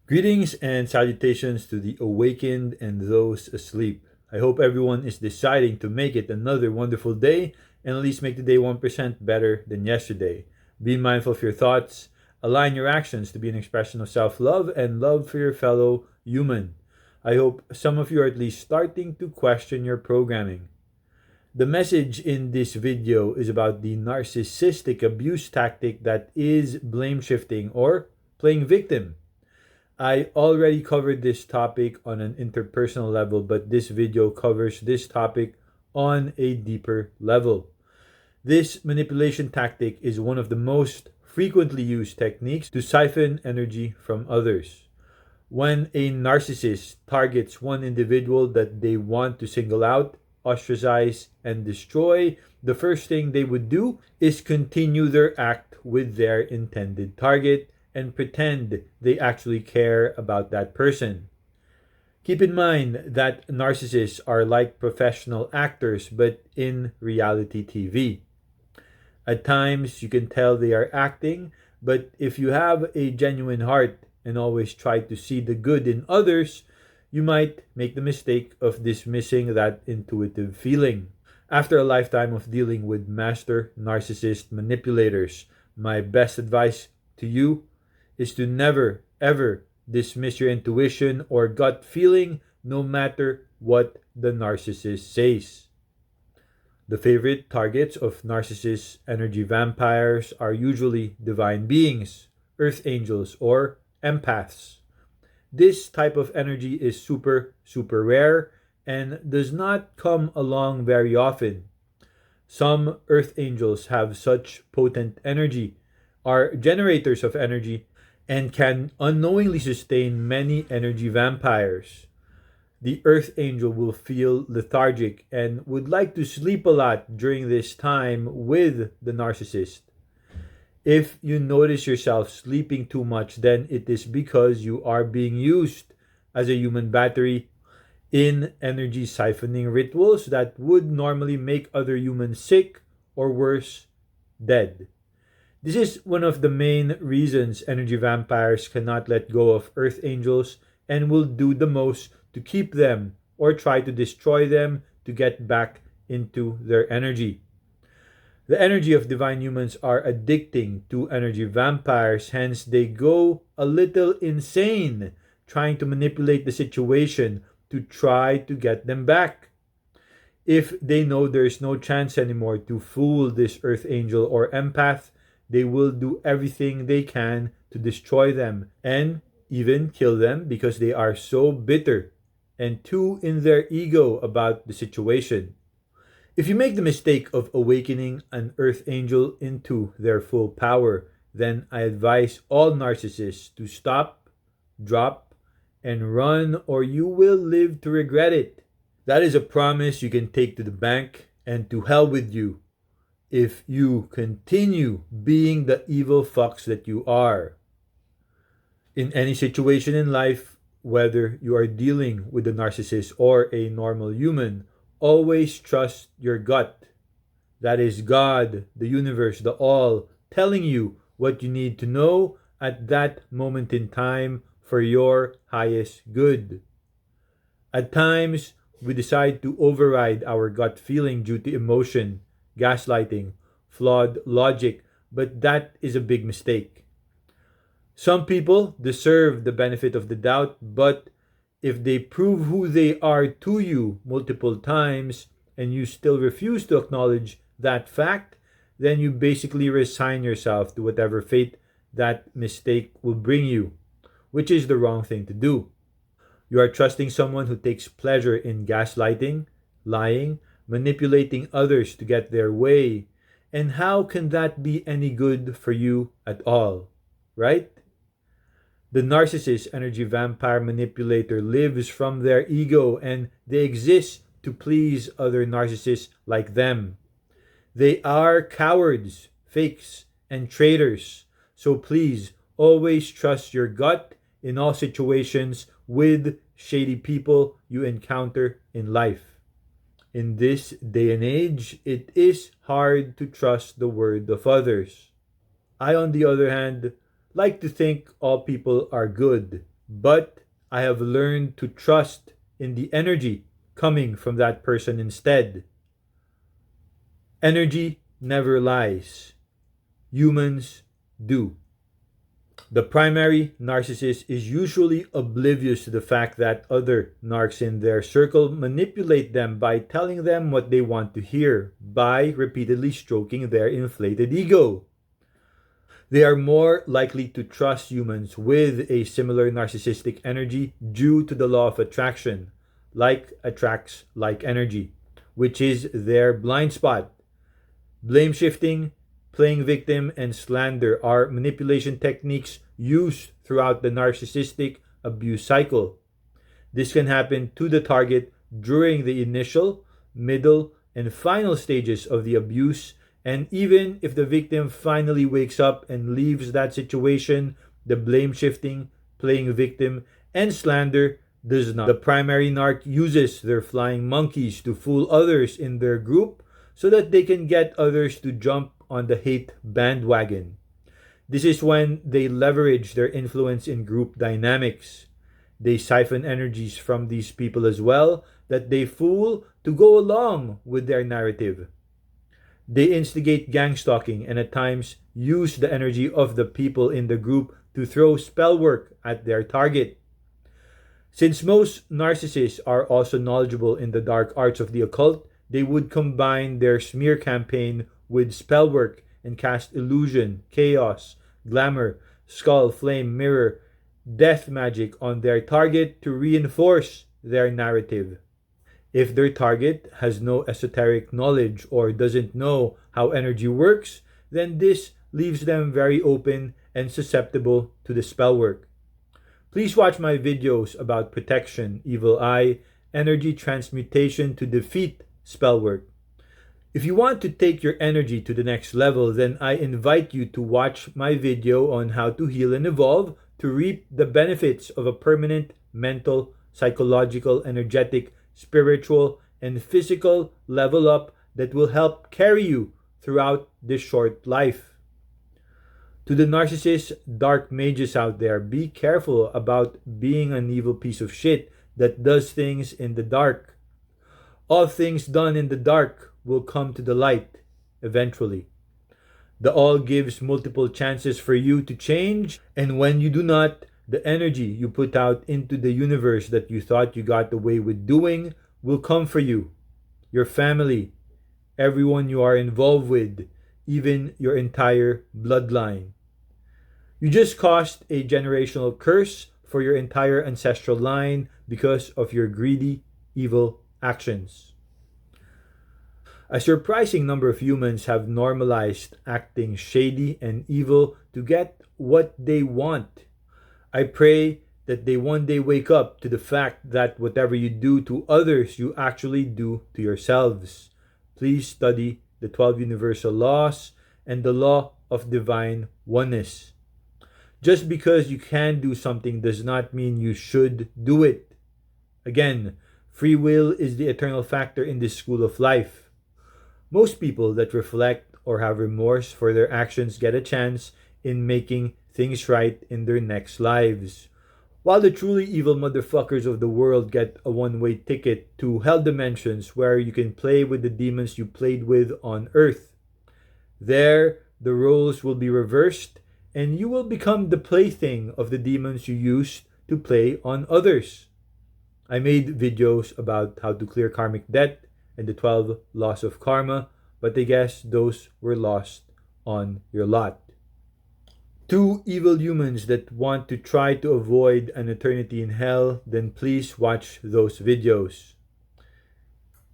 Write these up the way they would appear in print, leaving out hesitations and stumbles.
Greetings and salutations to the awakened and those asleep. I hope everyone is deciding to make it another wonderful day and at least make the day 1% better than yesterday. Be mindful of your thoughts, align your actions to be an expression of self love and love for your fellow human. I hope some of you are at least starting to question your programming. The message in this video is about the narcissistic abuse tactic that is blame shifting or playing victim. I already covered this topic on an interpersonal level, but this video covers this topic on a deeper level. This manipulation tactic is one of the most frequently used techniques to siphon energy from others. When a narcissist targets one individual that they want to single out, ostracize, and destroy, the first thing they would do is continue their act with their intended target and pretend they actually care about that person. Keep in mind that narcissists are like professional actors, but in reality TV. At times, you can tell they are acting, but if you have a genuine heart and always try to see the good in others, you might make the mistake of dismissing that intuitive feeling. After a lifetime of dealing with master narcissist manipulators, my best advice to you is to never, ever dismiss your intuition or gut feeling, no matter what the narcissist says. The favorite targets of narcissist energy vampires are usually divine beings, earth angels, or empaths. This type of energy is super, super rare and does not come along very often. Some earth angels have such potent energy, are generators of energy, and can unknowingly sustain many energy vampires. The earth angel will feel lethargic and would like to sleep a lot during this time with the narcissist. If you notice yourself sleeping too much, then it is because you are being used as a human battery in energy siphoning rituals that would normally make other humans sick or worse, dead. This is one of the main reasons energy vampires cannot let go of earth angels and will do the most to keep them or try to destroy them to get back into their energy. The energy of divine humans are addicting to energy vampires, hence they go a little insane trying to manipulate the situation to try to get them back. If they know there is no chance anymore to fool this earth angel or empath, they will do everything they can to destroy them and even kill them because they are so bitter and too in their ego about the situation. If you make the mistake of awakening an earth angel into their full power, then I advise all narcissists to stop, drop, and run, or you will live to regret it. That is a promise you can take to the bank, and to hell with you if you continue being the evil fox that you are. In any situation in life, whether you are dealing with a narcissist or a normal human, always trust your gut. That is God, the universe, the all, telling you what you need to know at that moment in time for your highest good. At times, we decide to override our gut feeling due to emotion, gaslighting, flawed logic, but that is a big mistake. Some people deserve the benefit of the doubt, but if they prove who they are to you multiple times and you still refuse to acknowledge that fact, then you basically resign yourself to whatever fate that mistake will bring you, which is the wrong thing to do. You are trusting someone who takes pleasure in gaslighting, lying, manipulating others to get their way. And how can that be any good for you at all? Right? The narcissist energy vampire manipulator lives from their ego and they exist to please other narcissists like them. They are cowards, fakes, and traitors. So please always trust your gut in all situations with shady people you encounter in life. In this day and age, it is hard to trust the word of others. I, on the other hand, like to think all people are good, but I have learned to trust in the energy coming from that person instead. Energy never lies. Humans do. The primary narcissist is usually oblivious to the fact that other narcs in their circle manipulate them by telling them what they want to hear, by repeatedly stroking their inflated ego. They are more likely to trust humans with a similar narcissistic energy due to the law of attraction. Like attracts like energy, which is their blind spot. Blame shifting, playing victim, and slander are manipulation techniques used throughout the narcissistic abuse cycle. This can happen to the target during the initial, middle, and final stages of the abuse, and even if the victim finally wakes up and leaves that situation, the blame shifting, playing victim, and slander does not. The primary narc uses their flying monkeys to fool others in their group so that they can get others to jump on the hate bandwagon. This is when they leverage their influence in group dynamics. They siphon energies from these people as well that they fool to go along with their narrative. They instigate gang stalking and at times use the energy of the people in the group to throw spell work at their target. Since most narcissists are also knowledgeable in the dark arts of the occult, they would combine their smear campaign with spell work and cast illusion, chaos, glamour, skull, flame, mirror, death magic on their target to reinforce their narrative. If their target has no esoteric knowledge or doesn't know how energy works, then this leaves them very open and susceptible to the spell work. Please watch my videos about protection, evil eye, energy transmutation to defeat spell work. If you want to take your energy to the next level, then I invite you to watch my video on how to heal and evolve to reap the benefits of a permanent mental, psychological, energetic, spiritual, and physical level up that will help carry you throughout this short life. To the narcissist dark mages out there, be careful about being an evil piece of shit that does things in the dark. All things done in the dark will come to the light eventually. The all gives multiple chances for you to change, and when you do not, the energy you put out into the universe that you thought you got away with doing will come for you, your family, everyone you are involved with, even your entire bloodline. You just caused a generational curse for your entire ancestral line because of your greedy, evil actions. A surprising number of humans have normalized acting shady and evil to get what they want. I pray that they one day wake up to the fact that whatever you do to others, you actually do to yourselves. Please study the 12 universal laws and the law of divine oneness. Just because you can do something does not mean you should do it. Again, free will is the eternal factor in this school of life. Most people that reflect or have remorse for their actions get a chance in making things right in their next lives. While the truly evil motherfuckers of the world get a one-way ticket to hell dimensions where you can play with the demons you played with on earth. There, the roles will be reversed and you will become the plaything of the demons you used to play on others. I made videos about how to clear karmic debt and the 12 laws of karma, but I guess those were lost on your lot. To evil humans that want to try to avoid an eternity in hell, then please watch those videos.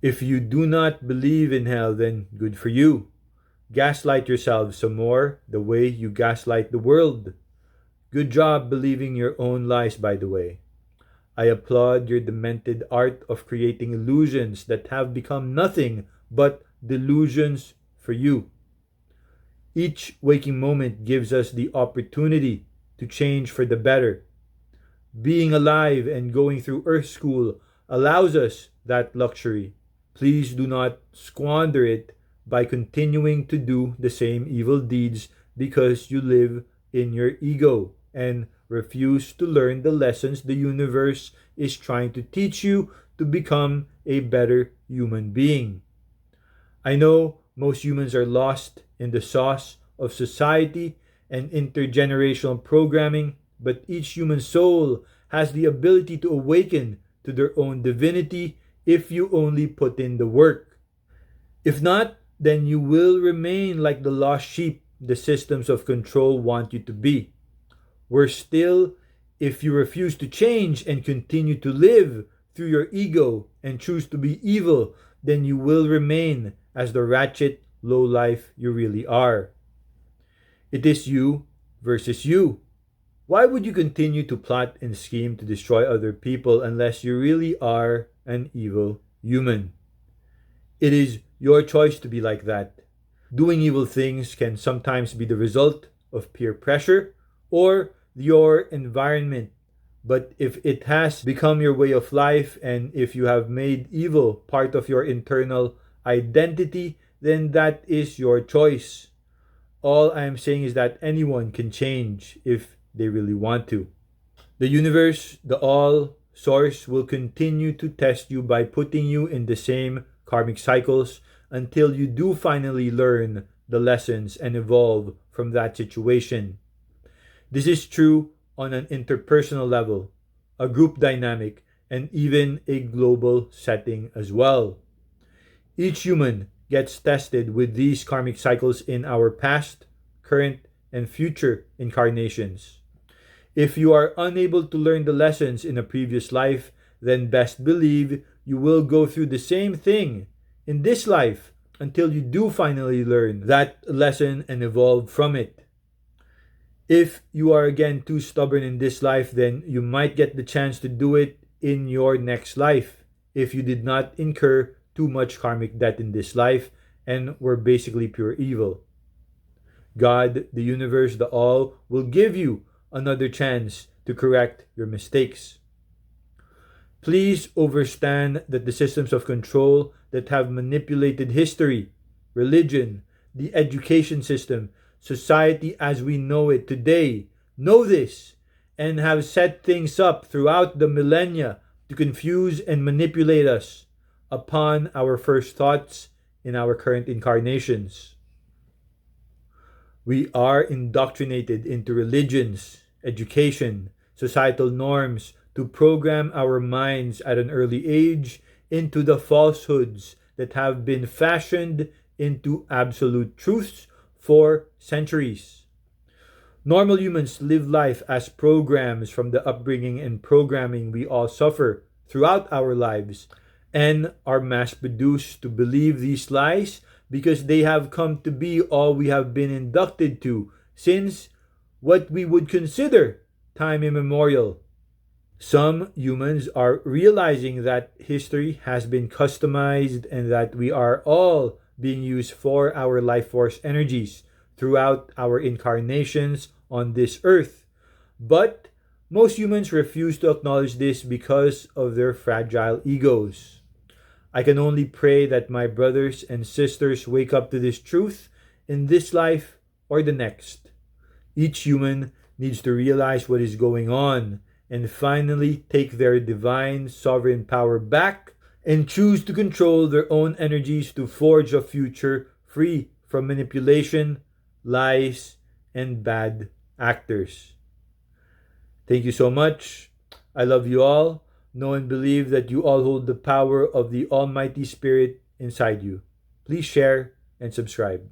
If you do not believe in hell, then good for you. Gaslight yourselves some more the way you gaslight the world. Good job believing your own lies, by the way. I applaud your demented art of creating illusions that have become nothing but delusions for you. Each waking moment gives us the opportunity to change for the better. Being alive and going through Earth School allows us that luxury. Please do not squander it by continuing to do the same evil deeds because you live in your ego. and refuse to learn the lessons the universe is trying to teach you to become a better human being. I know most humans are lost in the sauce of society and intergenerational programming, but each human soul has the ability to awaken to their own divinity if you only put in the work. If not, then you will remain like the lost sheep the systems of control want you to be. Worse still, if you refuse to change and continue to live through your ego and choose to be evil, then you will remain as the ratchet lowlife you really are. It is you versus you. Why would you continue to plot and scheme to destroy other people unless you really are an evil human? It is your choice to be like that. Doing evil things can sometimes be the result of peer pressure or your environment. But if it has become your way of life and if you have made evil part of your internal identity, then that is your choice. All I am saying is that anyone can change if they really want to. The universe, the all source, will continue to test you by putting you in the same karmic cycles until you do finally learn the lessons and evolve from that situation. This is true on an interpersonal level, a group dynamic, and even a global setting as well. Each human gets tested with these karmic cycles in our past, current, and future incarnations. If you are unable to learn the lessons in a previous life, then best believe you will go through the same thing in this life until you do finally learn that lesson and evolve from it. If you are again too stubborn in this life, then you might get the chance to do it in your next life if you did not incur too much karmic debt in this life and were basically pure evil. God, the universe, the all, will give you another chance to correct your mistakes. Please understand that the systems of control that have manipulated history, religion, the education system, society as we know it today, know this and have set things up throughout the millennia to confuse and manipulate us upon our first thoughts in our current incarnations. We are indoctrinated into religions, education, societal norms to program our minds at an early age into the falsehoods that have been fashioned into absolute truths for centuries. Normal humans live life as programs from the upbringing and programming we all suffer throughout our lives and are mass produced to believe these lies because they have come to be all we have been inducted to since what we would consider time immemorial. Some humans are realizing that history has been customized and that we are all being used for our life force energies throughout our incarnations on this earth. But most humans refuse to acknowledge this because of their fragile egos. I can only pray that my brothers and sisters wake up to this truth in this life or the next. Each human needs to realize what is going on and finally take their divine sovereign power back and choose to control their own energies to forge a future free from manipulation, lies, and bad actors. Thank you so much. I love you all. Know and believe that you all hold the power of the Almighty Spirit inside you. Please share and subscribe.